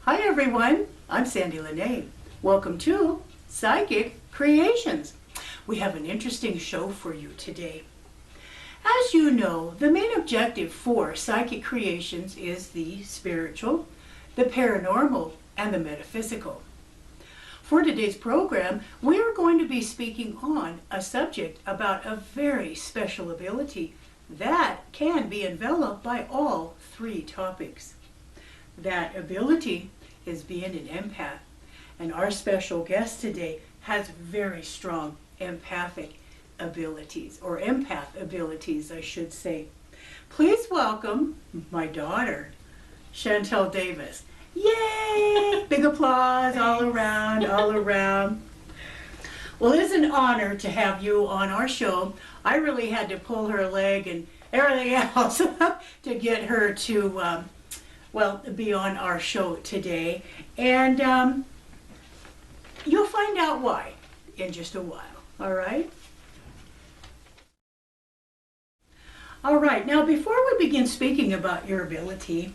Hi everyone, I'm Sandie La Nae. Welcome to Psychic Creations. We have an interesting show for you today. As you know, the main objective for Psychic Creations is the spiritual, the paranormal, and the metaphysical. For today's program, we are going to be speaking on a subject about a very special ability that can be enveloped by all three topics. That ability is being an empath, and our special guest today has very strong empathic abilities, or empath abilities, I should say. Please welcome my daughter, Shantell Davis. Yay! Big applause all around, all around. Well, it is an honor to have you on our show. I really had to pull her leg and everything else to get her to be on our show today, and you'll find out why in just a while. All right? All right, now before we begin speaking about your ability,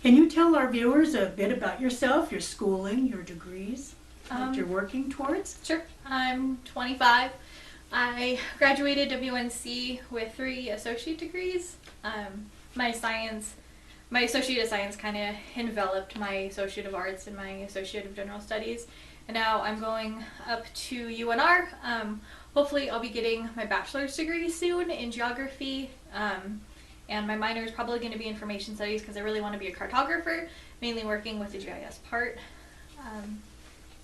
can you tell our viewers a bit about yourself, your schooling, your degrees that you're working towards? Sure. I'm 25. I graduated WNC with 3 associate degrees. My Associate of Science kind of enveloped my Associate of Arts and my Associate of General Studies. And now I'm going up to UNR. Hopefully I'll be getting my bachelor's degree soon in geography. And my minor is probably going to be information studies because I really want to be a cartographer, mainly working with the GIS part.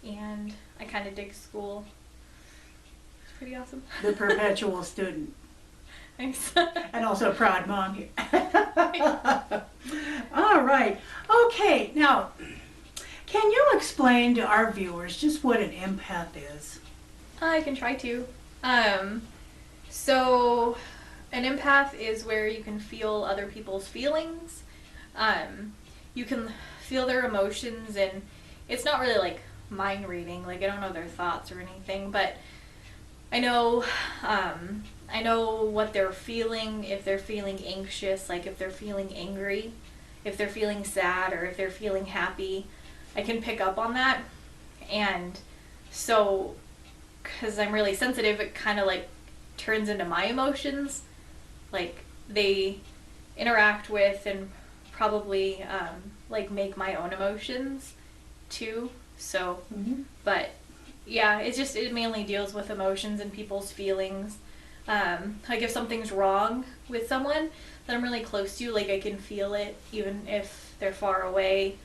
And I kind of dig school. It's pretty awesome. The perpetual student. Thanks. And also a proud mom here. All right. Okay, now, can you explain to our viewers just what an empath is? I can try to. So an empath is where you can feel other people's feelings. You can feel their emotions, and it's not really like mind reading. Like, I don't know their thoughts or anything, but I know what they're feeling, if they're feeling anxious, like if they're feeling angry, if they're feeling sad, or if they're feeling happy. I can pick up on that. And so, because I'm really sensitive, it kind of like turns into my emotions. Like, they interact with and probably like make my own emotions too. So, but yeah, it mainly deals with emotions and people's feelings. Like if something's wrong with someone that I'm really close to, like I can feel it even if they're far away.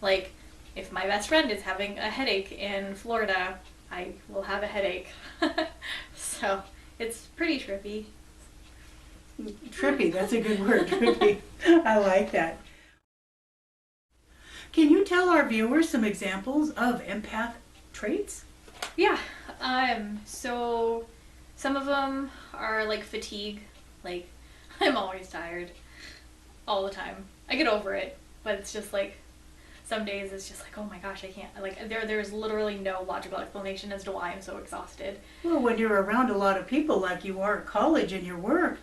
Like if my best friend is having a headache in Florida, I will have a headache. So it's pretty trippy. Trippy, that's a good word, trippy. I like that. Can you tell our viewers some examples of empath traits? Yeah. So some of them are like fatigue. Like, I'm always tired all the time. I get over it, but it's just like some days it's just like, oh my gosh, I can't. Like, there's literally no logical explanation as to why I'm so exhausted. Well, when you're around a lot of people like you are at college and your work,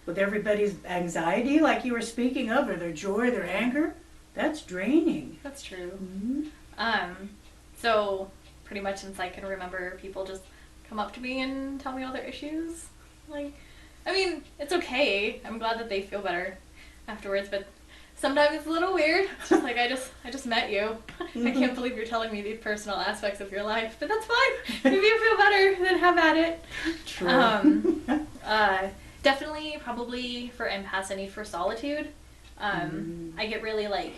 with everybody's anxiety like you were speaking of, or their joy, their anger, that's draining. That's true. Mm-hmm. So pretty much since I can remember, people just come up to me and tell me all their issues. Like, I mean, it's okay. I'm glad that they feel better afterwards, but sometimes it's a little weird. It's just like, I just met you. I can't believe you're telling me these personal aspects of your life, but that's fine. If you feel better, then have at it. True. Definitely, probably for empaths, I need for solitude. I get really like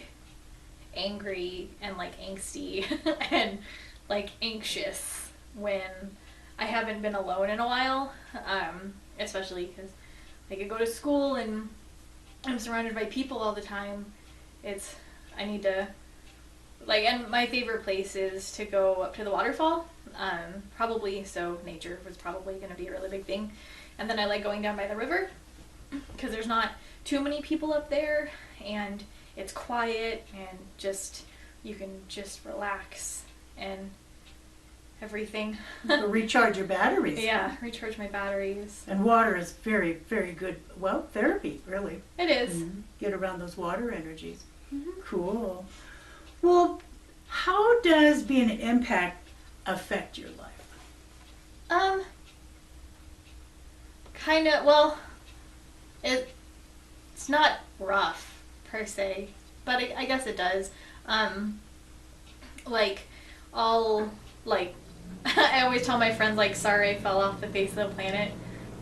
angry and like angsty and like anxious when I haven't been alone in a while, especially because like I go to school and I'm surrounded by people all the time. I need to, like, and my favorite place is to go up to the waterfall, probably, so nature was probably going to be a really big thing. And then I like going down by the river because there's not too many people up there and it's quiet and just, you can just relax and everything. Recharge your batteries. Yeah, recharge my batteries. And water is very, very good, well, therapy, really. It is. Get around those water energies. Mm-hmm. Cool. Well, how does being an empath affect your life? Um, kind of, well, it's not rough per se, but I guess it does. Um, like, I'll, like, I always tell my friends, like, sorry I fell off the face of the planet,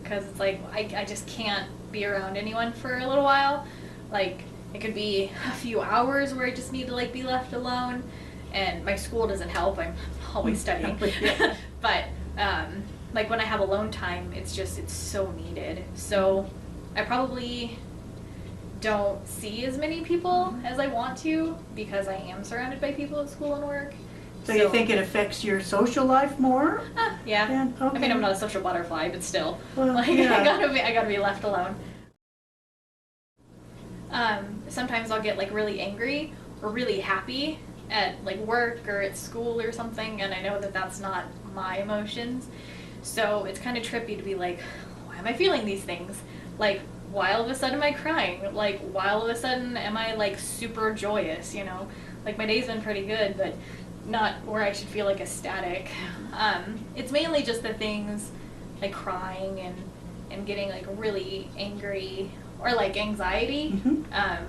because it's like, I just can't be around anyone for a little while. Like, it could be a few hours where I just need to, like, be left alone, and my school doesn't help, I'm always studying. Yeah. But, like, when I have alone time, it's so needed. So, I probably don't see as many people as I want to, because I am surrounded by people at school and work. So you think it affects your social life more? Yeah. Yeah, okay. I mean, I'm not a social butterfly, but still, Well, like, yeah. I gotta be left alone. Sometimes I'll get like really angry or really happy at like work or at school or something, and I know that that's not my emotions. So it's kind of trippy to be like, why am I feeling these things? Like, why all of a sudden am I crying? Like, why all of a sudden am I like super joyous, you know? Like, my day's been pretty good, but not where I should feel like ecstatic. It's mainly just the things like crying and getting like really angry or like anxiety. I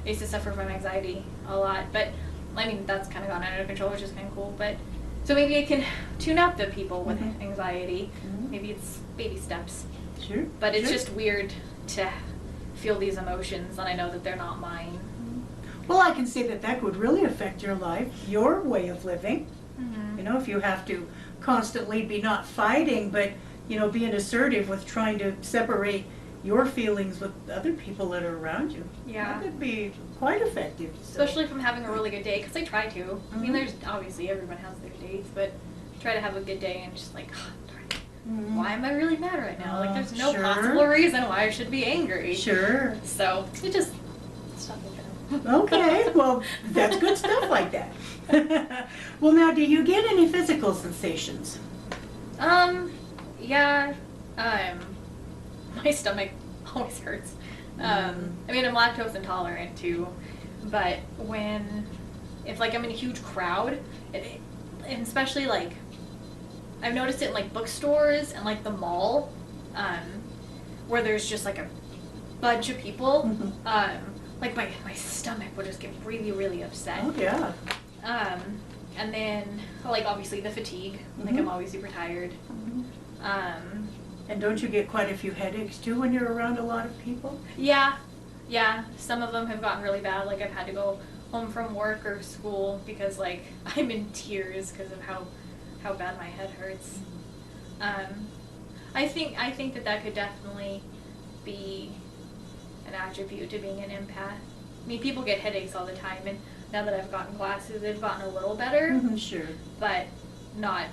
used to suffer from anxiety a lot, but I mean, that's kind of gone out of control, which is kind of cool. But so maybe I can tune up the people with anxiety. Maybe it's baby steps. Sure. But it's sure. just weird to feel these emotions, and I know that they're not mine. Well, I can say that that would really affect your life, your way of living. Mm-hmm. You know, if you have to constantly be not fighting, but, you know, being assertive with trying to separate your feelings with other people that are around you. Yeah. That could be quite effective. So. Especially if I'm having a really good day, because I try to. I mean, there's obviously everyone has their days, but try to have a good day and just like, why am I really mad right now? Like, there's no Sure. possible reason why I should be angry. Sure. So it just stop it. Okay, well, that's good stuff like that. Well, now, do you get any physical sensations? Yeah. My stomach always hurts. I mean, I'm lactose intolerant too, but if like I'm in a huge crowd, and especially like, I've noticed it in like bookstores and like the mall, where there's just like a bunch of people, like my stomach would just get really, really upset. Oh, yeah. And then like obviously the fatigue, like I'm always super tired. And don't you get quite a few headaches too when you're around a lot of people? Yeah. Some of them have gotten really bad. Like, I've had to go home from work or school because like I'm in tears because of how bad my head hurts. I think that could definitely be an attribute to being an empath. I mean, people get headaches all the time, and now that I've gotten glasses, they've gotten a little better, Sure. but not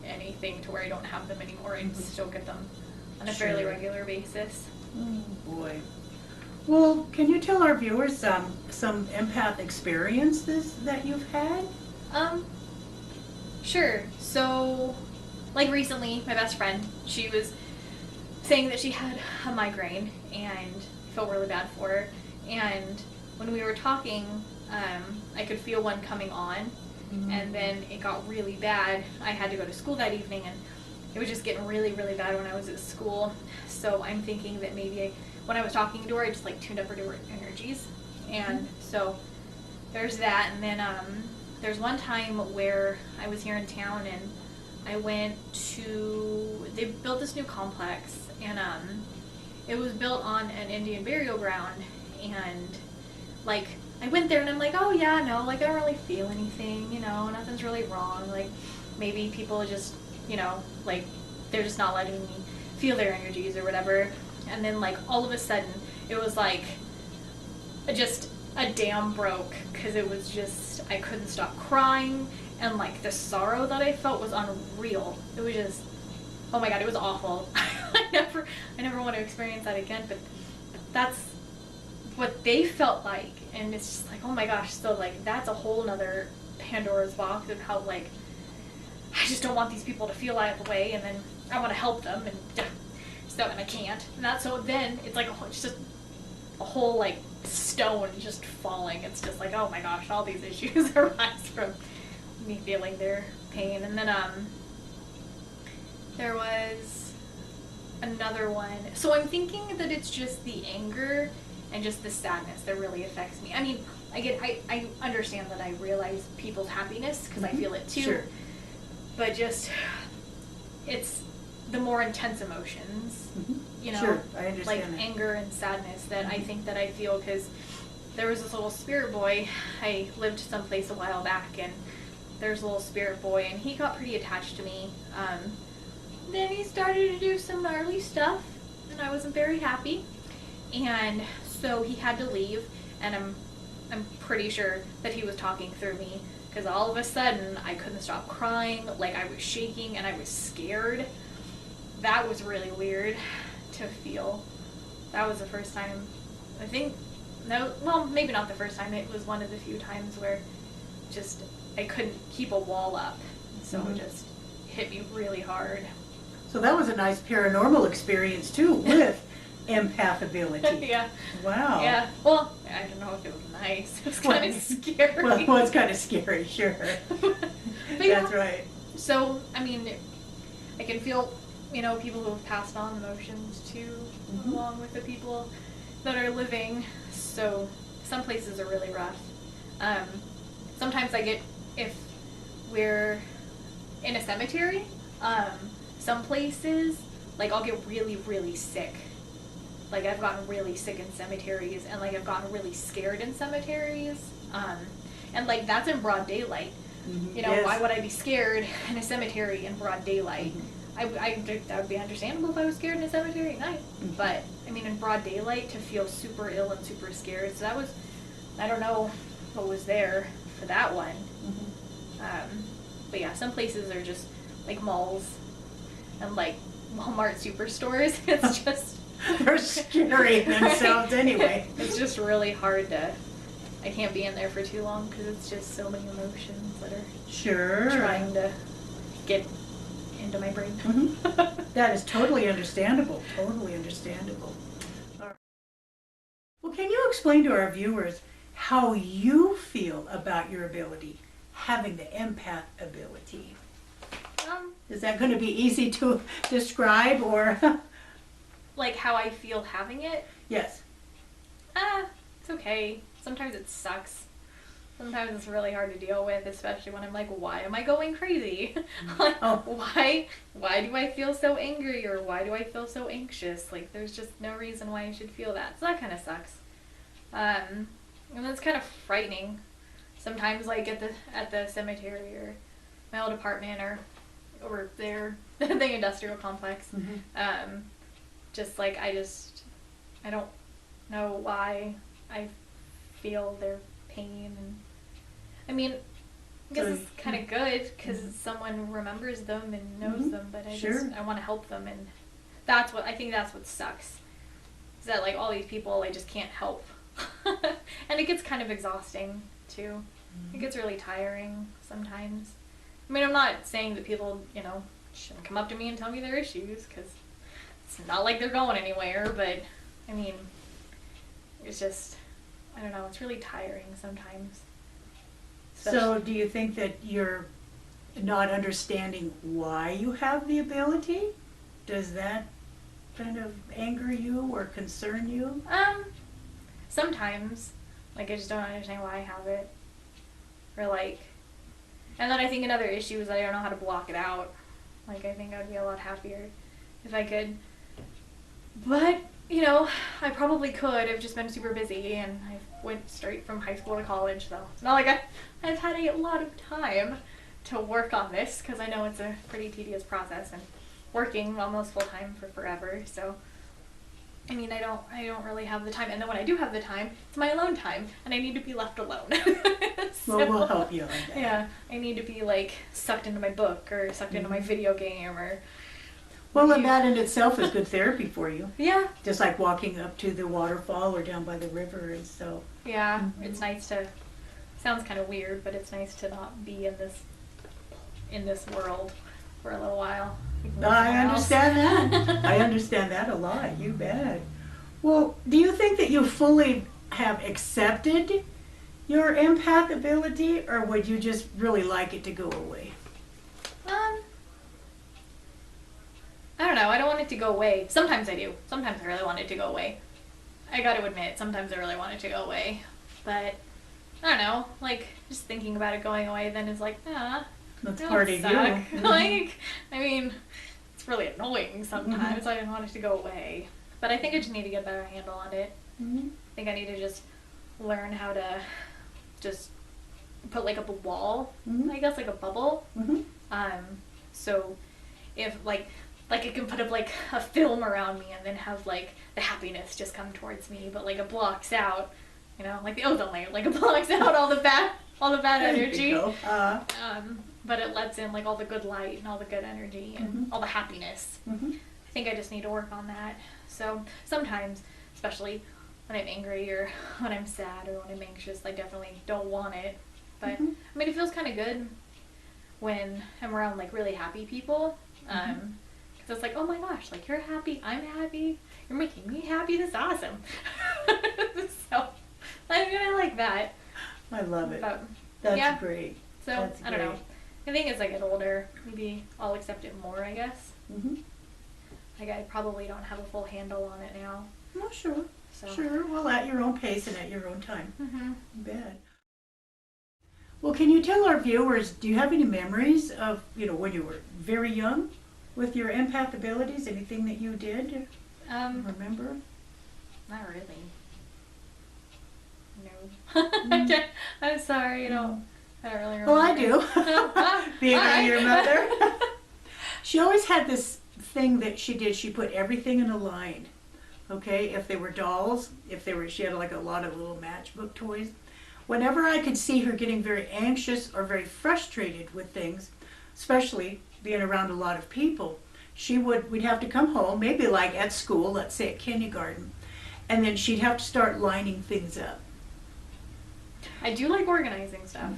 anything to where I don't have them anymore. I still get them on a fairly Sure. regular basis. Oh, boy. Well, can you tell our viewers some empath experiences that you've had? Sure. So, like recently, my best friend, she was saying that she had a migraine and felt really bad for her. And when we were talking, I could feel one coming on, and then it got really bad. I had to go to school that evening, and it was just getting really, really bad when I was at school. So I'm thinking that maybe when I was talking to her, I just like tuned up her energies. And so there's that. And then there's one time where I was here in town, and I went to, they built this new complex, and it was built on an Indian burial ground, and like I went there and I'm like, oh yeah, no, like I don't really feel anything, you know, nothing's really wrong, like maybe people just, you know, like they're just not letting me feel their energies or whatever. And then like all of a sudden it was like just a dam broke, because it was just, I couldn't stop crying, and like the sorrow that I felt was unreal. It was just, oh my god, it was awful. I never want to experience that again, but that's what they felt like, and it's just like, oh my gosh, so like that's a whole nother Pandora's box of how like I just don't want these people to feel that way, and then I want to help them, and so, and I can't, and that's, so then it's like it's just a whole like stone just falling. It's just like, oh my gosh, all these issues arise from me feeling their pain. And then there was another one. So I'm thinking that it's just the anger and just the sadness that really affects me. I mean, I understand that I realize people's happiness because I feel it too. Sure. But just, it's the more intense emotions, you know, Sure, I understand like that. anger and sadness that I think that I feel, because there was this little spirit boy. I lived someplace a while back, and there's a little spirit boy, and he got pretty attached to me. Then he started to do some gnarly stuff, and I wasn't very happy, and so he had to leave, and I'm pretty sure that he was talking through me, because all of a sudden I couldn't stop crying, like I was shaking and I was scared. That was really weird to feel. That was the first time, I think, no, well, maybe not the first time, it was one of the few times where just I couldn't keep a wall up, so it just hit me really hard. So that was a nice paranormal experience too, with empath ability. Yeah. Wow. Yeah. Well, I don't know if it was nice. It was kind of scary. Well, it's kind of scary, sure. But yeah. That's right. So, I mean, I can feel, you know, people who have passed on emotions too, along with the people that are living. So, some places are really rough. Sometimes I get, if we're in a cemetery, some places, like, I'll get really, really sick. Like, I've gotten really sick in cemeteries, and, like, I've gotten really scared in cemeteries. And, like, that's in broad daylight. You know, Yes. why would I be scared in a cemetery in broad daylight? That would be understandable if I was scared in a cemetery at night. But, I mean, in broad daylight, to feel super ill and super scared. So that was, I don't know what was there for that one. But yeah, some places are just, like, malls and, like, Walmart superstores. It's just... They're scary themselves anyway. It's just really hard to... I can't be in there for too long because it's just so many emotions that are Sure. trying to get into my brain. That is totally understandable. Totally understandable. All right. Well, can you explain to our viewers how you feel about your ability, having the empath ability? Is that going to be easy to describe, or? Like how I feel having it? Yes. It's okay. Sometimes it sucks. Sometimes it's really hard to deal with, especially when I'm like, why am I going crazy? Like, why do I feel so angry, or why do I feel so anxious? Like, there's just no reason why I should feel that. So that kind of sucks. And that's kind of frightening. Sometimes, like at the cemetery or my old apartment or over there, the industrial complex. Just like I don't know why I feel their pain, and I mean, I guess it's kind of good because someone remembers them and knows them, but I want to help them, and I think that's what sucks, is that like all these people I just can't help. And it gets kind of exhausting too. It gets really tiring sometimes. I mean, I'm not saying that people, you know, shouldn't come up to me and tell me their issues, because it's not like they're going anywhere, but I mean, it's just, I don't know, it's really tiring sometimes. So do you think that you're not understanding why you have the ability? Does that kind of anger you or concern you? Sometimes, like, I just don't understand why I have it, or like, and then I think another issue is that I don't know how to block it out. Like, I think I'd be a lot happier if I could, but you know, I probably could. I've just been super busy, and I went straight from high school to college, so it's not like I've had a lot of time to work on this, because I know it's a pretty tedious process, and working almost full time for forever. So, I mean, I don't really have the time, and then when I do have the time, it's my alone time, and I need to be left alone. So, Well, we'll help you on that. Yeah, I need to be like sucked into my book or sucked into my video game or. Well, and that in itself is good therapy for you. Yeah. Just like walking up to the waterfall or down by the river, and so. Yeah, it's nice to. Sounds kind of weird, but it's nice to not be in this world for a little while. I understand that. I understand that a lot. You bet. Well, do you think that you fully have accepted your empath ability, or would you just really like it to go away? I don't know. I don't want it to go away. Sometimes I do. Sometimes I really want it to go away. I got to admit, sometimes I really want it to go away. But I don't know. Like, just thinking about it going away then is like, That's that part would of suck. you. Like, I mean, it's really annoying sometimes. I didn't want it to go away. But I think I just need to get a better handle on it. Mm-hmm. I think I need to just learn how to just put like up a wall, I guess, like a bubble. So if like I can put up like a film around me and then have like the happiness just come towards me, but like it blocks out, you know, like the ozone layer, like it blocks out all the bad energy. But it lets in like all the good light and all the good energy and all the happiness. I think I just need to work on that. So sometimes, especially when I'm angry or when I'm sad or when I'm anxious, I definitely don't want it. But I mean, it feels kind of good when I'm around like really happy people. Because it's like, oh my gosh, like you're happy, I'm happy, you're making me happy, that's awesome. So I like that. I love it. But, That's yeah. great. So That's I don't know. great. I think as I get older, maybe I'll accept it more, I guess. Like I probably don't have a full handle on it now. Well, sure. So. Sure. Well, at your own pace and at your own time. Mm-hmm. Bad. Well, can you tell our viewers, do you have any memories of, when you were very young with your empath abilities? Anything that you did remember? Not really. No. I'm sorry, I don't really remember. Well, I do. Being your mother. She always had this thing that she did. She put everything in a line. Okay, if they were dolls, she had like a lot of little matchbook toys. Whenever I could see her getting very anxious or very frustrated with things, especially being around a lot of people, we'd have to come home, maybe like at school, let's say at kindergarten, and then she'd have to start lining things up. I do like organizing stuff.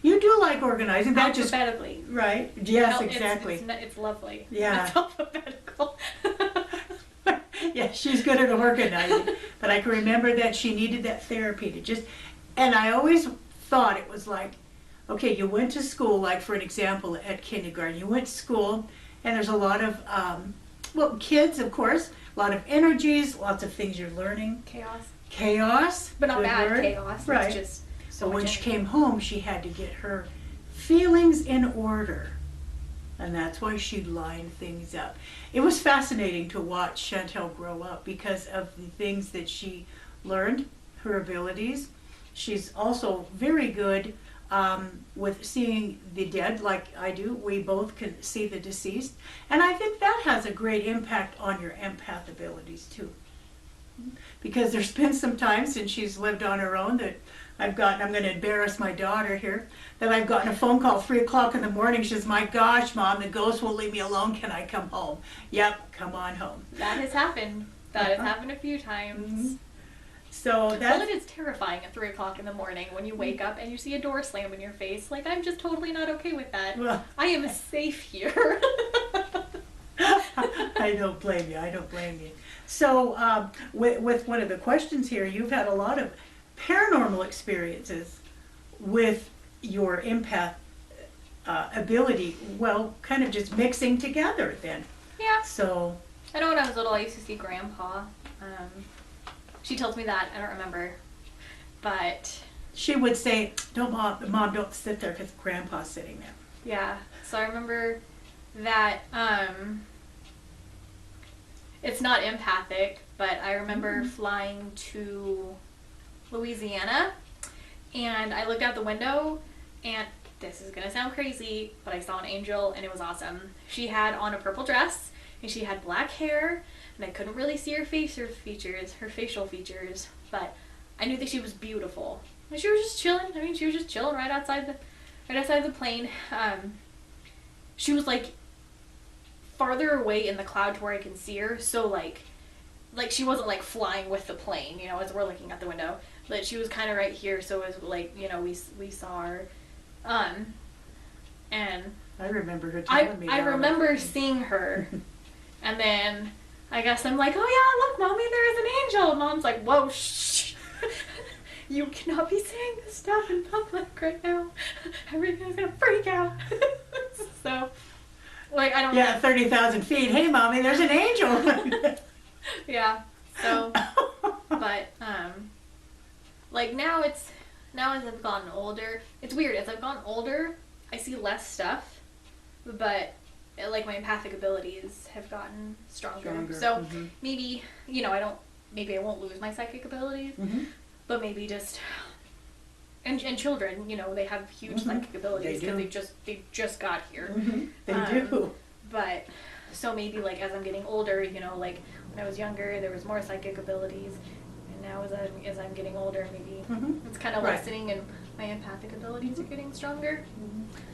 You do like organizing. That just alphabetically. Right. Yes, exactly. It's lovely. Yeah. It's alphabetical. Yeah, she's good at organizing. But I can remember that she needed that therapy to just, and I always thought it was like, okay, you went to school, like for an example, at kindergarten, you went to school, and there's a lot of, kids, of course, a lot of energies, lots of things you're learning. Chaos. But not good bad word. chaos. Right. It's just so when she came home, she had to get her feelings in order. And that's why she'd line things up. It was fascinating to watch Shantell grow up because of the things that she learned, her abilities. She's also very good with seeing the dead like I do. We both can see the deceased. And I think that has a great impact on your empath abilities too. Because there's been some times since she's lived on her own that I'm going to embarrass my daughter here, that I've gotten a phone call 3 o'clock in the morning. She says, my gosh, Mom, the ghost won't leave me alone. Can I come home? Yep, come on home. That has happened. That has happened a few times. So that's... Well, it is terrifying at 3 o'clock in the morning when you wake up and you see a door slam in your face. Like, I'm just totally not okay with that. Well, I am safe here. I don't blame you. I don't blame you. So with one of the questions here, you've had a lot of paranormal experiences with your empath ability. Well, kind of just mixing together then. Yeah. So I know when I was little, I used to see Grandpa. She tells me that. I don't remember. But she would say, Mom, don't sit there because Grandpa's sitting there. Yeah. So I remember that it's not empathic, but I remember flying to Louisiana, and I looked out the window, and this is gonna sound crazy, but I saw an angel, and it was awesome. She had on a purple dress, and she had black hair, and I couldn't really see her facial features, but I knew that she was beautiful. And she was just chilling. I mean, she was just chilling right outside the plane. She was like farther away in the cloud to where I can see her, so like she wasn't like flying with the plane, as we're looking out the window. But she was kind of right here, so it was like, we saw her. And I remember her telling me. I remember seeing her, and then I guess I'm like, oh yeah, look, Mommy, there is an angel. And Mom's like, whoa, shh. you cannot be saying this stuff in public right now. Everything's gonna freak out. So, like, I don't Yeah, 30,000 feet. Hey, mommy, there's an angel. Yeah. So, but, like now as I've gotten older, it's weird. As I've gotten older, I see less stuff, but like my empathic abilities have gotten stronger. So maybe, maybe I won't lose my psychic abilities, but maybe just, and children, they have huge psychic abilities because they just got here. They do. But, so maybe like as I'm getting older, like when I was younger, there was more psychic abilities. And now as I'm getting older, maybe it's kind of lessening and my empathic abilities are getting stronger.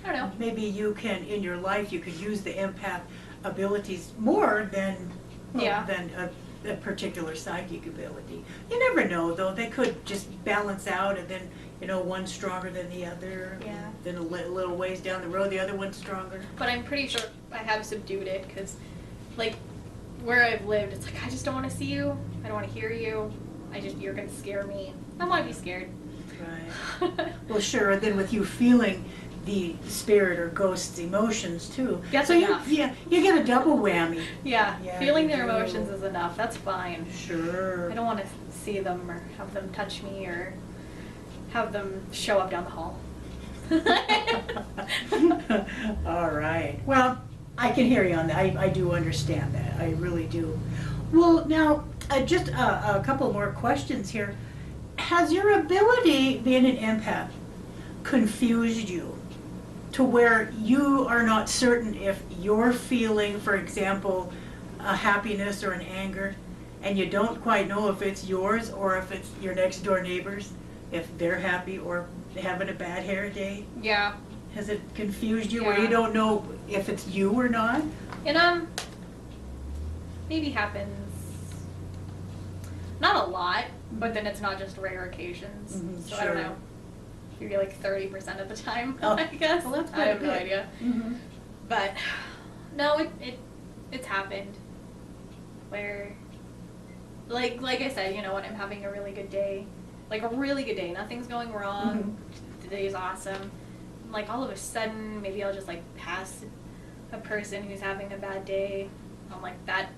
I don't know. Maybe you can, in your life, you could use the empath abilities more than a particular psychic ability. You never know, though. They could just balance out, and then, one's stronger than the other. Yeah. Then a little ways down the road, the other one's stronger. But I'm pretty sure I have subdued it because, like, where I've lived, it's like, I just don't want to see you. I don't want to hear you. You're going to scare me. I want to be scared. Right. Well, sure. And then with you feeling the spirit or ghost's emotions too. That's so enough. you get a double whammy. Yeah. Feeling their do. emotions is enough. That's fine. Sure. I don't want to see them or have them touch me or have them show up down the hall. All right. Well, I can hear you on that. I do understand that. I really do. Well, now, just a couple more questions here. Has your ability, being an empath, confused you to where you are not certain if you're feeling, for example, a happiness or an anger, and you don't quite know if it's yours or if it's your next door neighbor's, if they're happy or having a bad hair day? Yeah. Has it confused you where you don't know if it's you or not? And maybe happens not a lot, but then it's not just rare occasions. So I don't know. Maybe like 30% of the time, I guess. Well, that's I have good. no idea. But no, it's happened where, like I said, when I'm having a really good day, like a really good day, nothing's going wrong, the day is awesome. Like all of a sudden, maybe I'll just like pass a person who's having a bad day. I'm like, that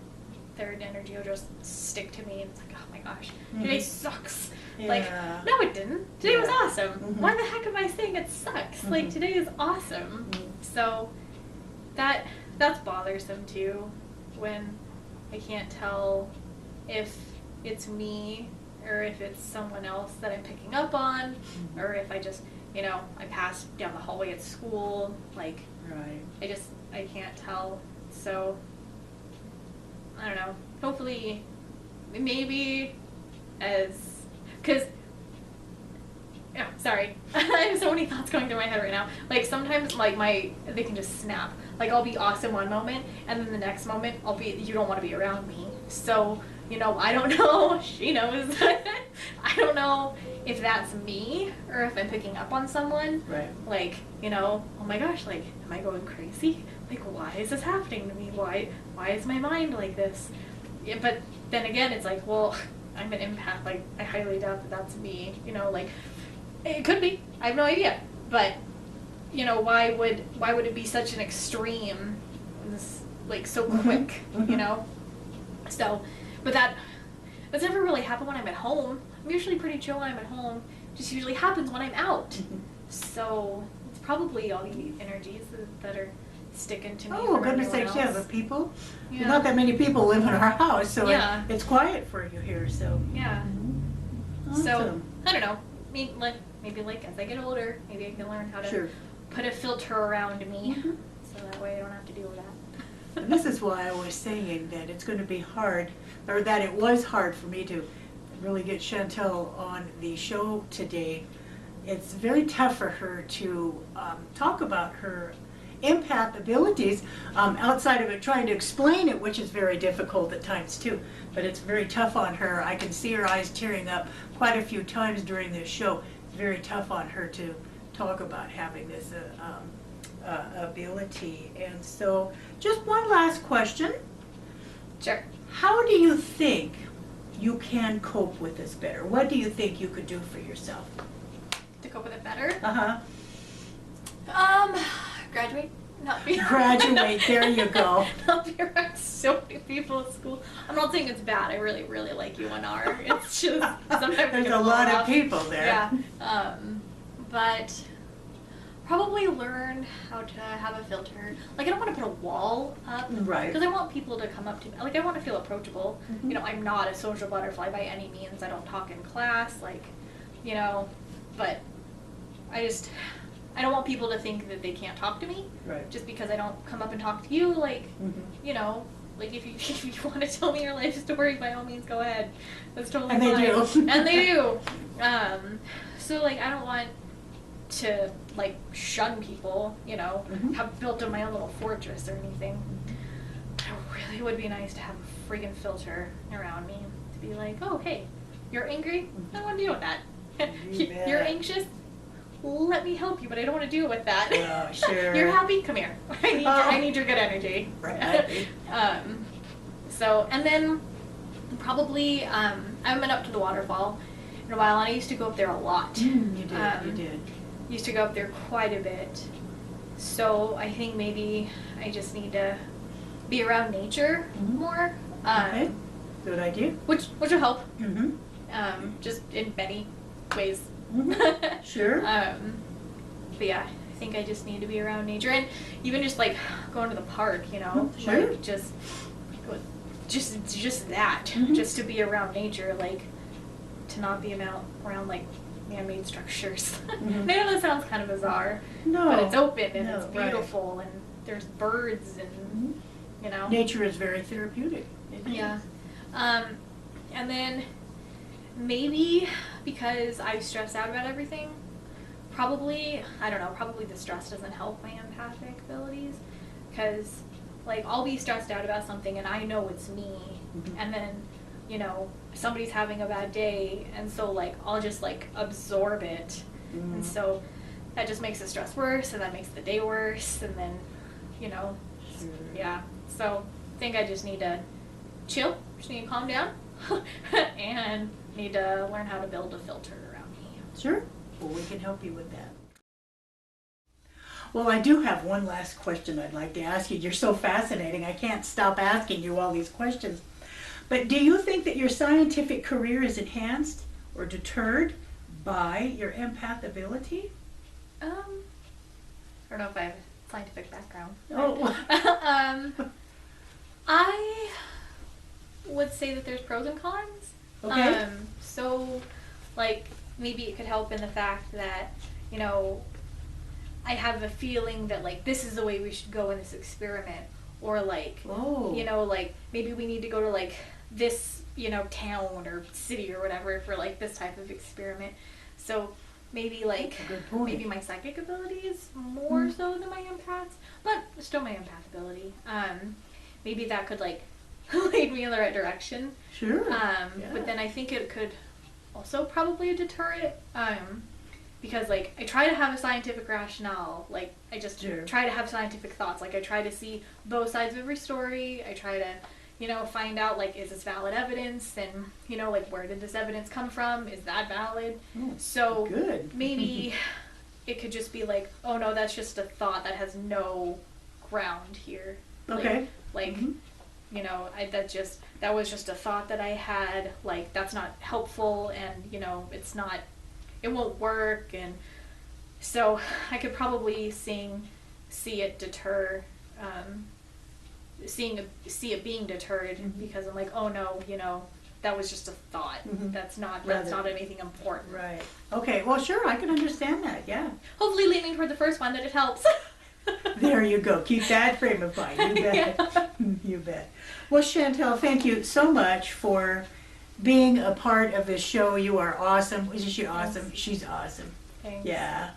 third energy will just stick to me, and it's like, oh my gosh, today sucks. Yeah. Like, no, it didn't. Today was awesome. Why the heck am I saying it sucks? Like, today is awesome. So that's bothersome too, when I can't tell if it's me or if it's someone else that I'm picking up on, or if I just, I pass down the hallway at school, like, I can't tell. So, I don't know. Hopefully, maybe because, sorry. I have so many thoughts going through my head right now. Like, sometimes, like, they can just snap. Like, I'll be awesome one moment, and then the next moment, you don't want to be around me. So, I don't know. She knows. I don't know if that's me or if I'm picking up on someone. Right. Like, oh my gosh, like, am I going crazy? Like, why is this happening to me? Why is my mind like this? Yeah, but then again, it's like, well, I'm an empath. Like, I highly doubt that that's me. Like, it could be. I have no idea. But, why would it be such an extreme, this, like, so quick, So, but that's never really happened when I'm at home. I'm usually pretty chill when I'm at home. It just usually happens when I'm out. So, it's probably all the energies that are sticking to me. Oh, goodness sakes, yeah, the people. Yeah. Not that many people live in our house, so Yeah. it's quiet for you here, so. Yeah. Awesome. So, I don't know. Maybe as I get older, maybe I can learn how to put a filter around me, so that way I don't have to deal with that. And this is why I was saying that it's going to be hard, or that it was hard for me to really get Shantell on the show today. It's very tough for her to talk about her empath abilities outside of it, trying to explain it, which is very difficult at times too. But it's very tough on her. I can see her eyes tearing up quite a few times during this show. It's very tough on her to talk about having this ability. And so, just one last question. Sure. How do you think you can cope with this better? What do you think you could do for yourself? To cope with it better? Uh-huh. Graduate? Not be Graduate, there you go. Not be around so many people at school. I'm not saying it's bad. I really, really like UNR. It's just sometimes There's a lot of people there. Yeah. But probably learn how to have a filter. Like, I don't want to put a wall up. Right. Because I want people to come up to me. Like, I want to feel approachable. Mm-hmm. You know, I'm not a social butterfly by any means. I don't talk in class. Like, you know, but I don't want people to think that they can't talk to me. Right. Just because I don't come up and talk to you. Like, you know, like if you want to tell me your life story, by all means, go ahead. That's totally And fine. they do. And they do. So like, I don't want to like shun people, you know, have built up my own little fortress or anything. But it really would be nice to have a freaking filter around me to be like, oh, hey, you're angry? I don't want to deal with that. You're anxious? Let me help you, but I don't want to deal with that. Oh, sure. You're happy? Come here. I need your good energy. Right. So, and then probably, I haven't been up to the waterfall in a while, and I used to go up there a lot. You did, you did. Used to go up there quite a bit. So I think maybe I just need to be around nature more. Okay, good idea. Which will help. Mm-hmm. Just in many ways. Sure. But yeah, I think I just need to be around nature, and even just like going to the park, you know, Sure. like just that, just to be around nature, like to not be around like man-made structures. I know that sounds kind of bizarre, No. but it's open and No, it's beautiful, and there's birds and you know. Nature is very therapeutic. Yeah. And then maybe because I stress out about everything, probably the stress doesn't help my empathic abilities, because like I'll be stressed out about something and I know it's me, and then you know somebody's having a bad day, and so like I'll just like absorb it, and so that just makes the stress worse, and that makes the day worse, and then you know yeah, so I think I just need to chill, just need to calm down and need to learn how to build a filter around me. Sure. Well, we can help you with that. Well, I do have one last question I'd like to ask you. You're so fascinating. I can't stop asking you all these questions. But do you think that your scientific career is enhanced or deterred by your empath ability? I don't know if I have a scientific background. Oh. I would say that there's pros and cons. Okay. So, like, maybe it could help in the fact that, you know, I have a feeling that, like, this is the way we should go in this experiment. Or, like, you know, like, maybe we need to go to, like, this, you know, town or city or whatever for, like, this type of experiment. So, maybe, like, maybe my psychic abilities more so than my empaths, but still my empath ability. Maybe that could, like, lead me in the right direction. Sure. But then I think it could also probably deter it. Because like I try to have a scientific rationale, like I just try to have scientific thoughts, like I try to see both sides of every story. I try to, you know, find out like, is this valid evidence, and you know, like where did this evidence come from? Is that valid? So maybe it could just be like, oh no, that's just a thought that has no ground here. Okay. Like you know, that was just a thought that I had, like that's not helpful, and you know, it won't work, and so I could probably see it deter, see it being deterred, because I'm like, oh no, you know, that was just a thought. That's not anything important. Right. Okay. Well, sure, I can understand that. Yeah. Hopefully, leaning toward the first one, that it helps. There you go. Keep that frame of mind. You bet. You bet. Well, Shantell, thank you so much for being a part of this show. You are awesome. Isn't she awesome? Yes. She's awesome. Thanks. Yeah.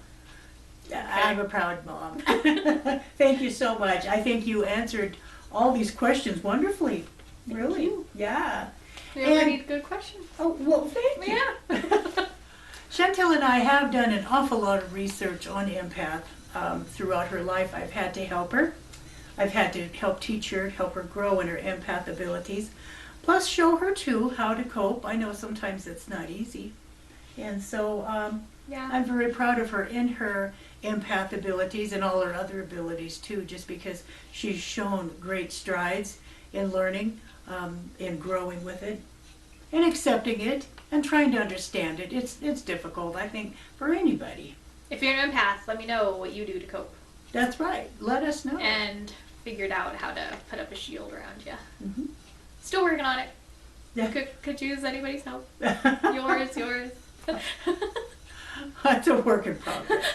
I'm a proud mom. Thank you so much. I think you answered all these questions wonderfully. Really? You. Yeah. You need good questions. Oh, well, thank you. Yeah. Shantell and I have done an awful lot of research on Empath. Throughout her life, I've had to help her. I've had to help teach her, help her grow in her empath abilities. Plus show her too how to cope. I know sometimes it's not easy. And so Yeah. I'm very proud of her in her empath abilities and all her other abilities too, just because she's shown great strides in learning, in growing with it, and accepting it, and trying to understand it. It's difficult, I think, for anybody. If you're an empath, let me know what you do to cope. That's right. Let us know. And figured out how to put up a shield around you. Mhm. Still working on it. Yeah. Could use anybody's help. Yours. That's a work in progress.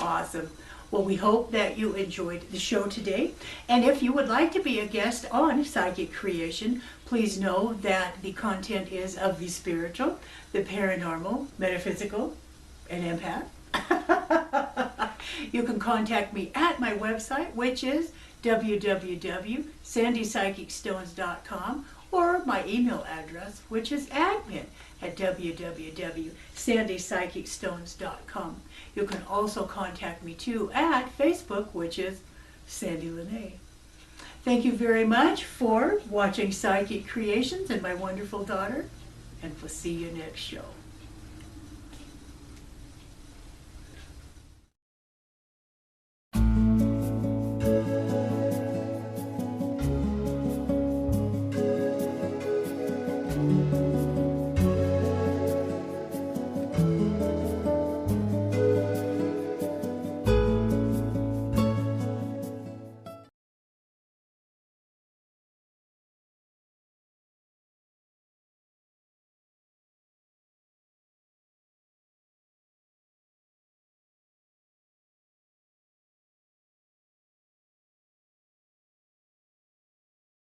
Awesome. Well, we hope that you enjoyed the show today. And if you would like to be a guest on Psychic Creation, please know that the content is of the spiritual, the paranormal, metaphysical, and empath. You can contact me at my website, which is www.sandypsychicstones.com, or my email address, which is admin@www.sandypsychicstones.com. You can also contact me too at Facebook, which is Sandie La Nae. Thank you very much for watching Psychic Creations and my wonderful daughter, and we'll see you next show.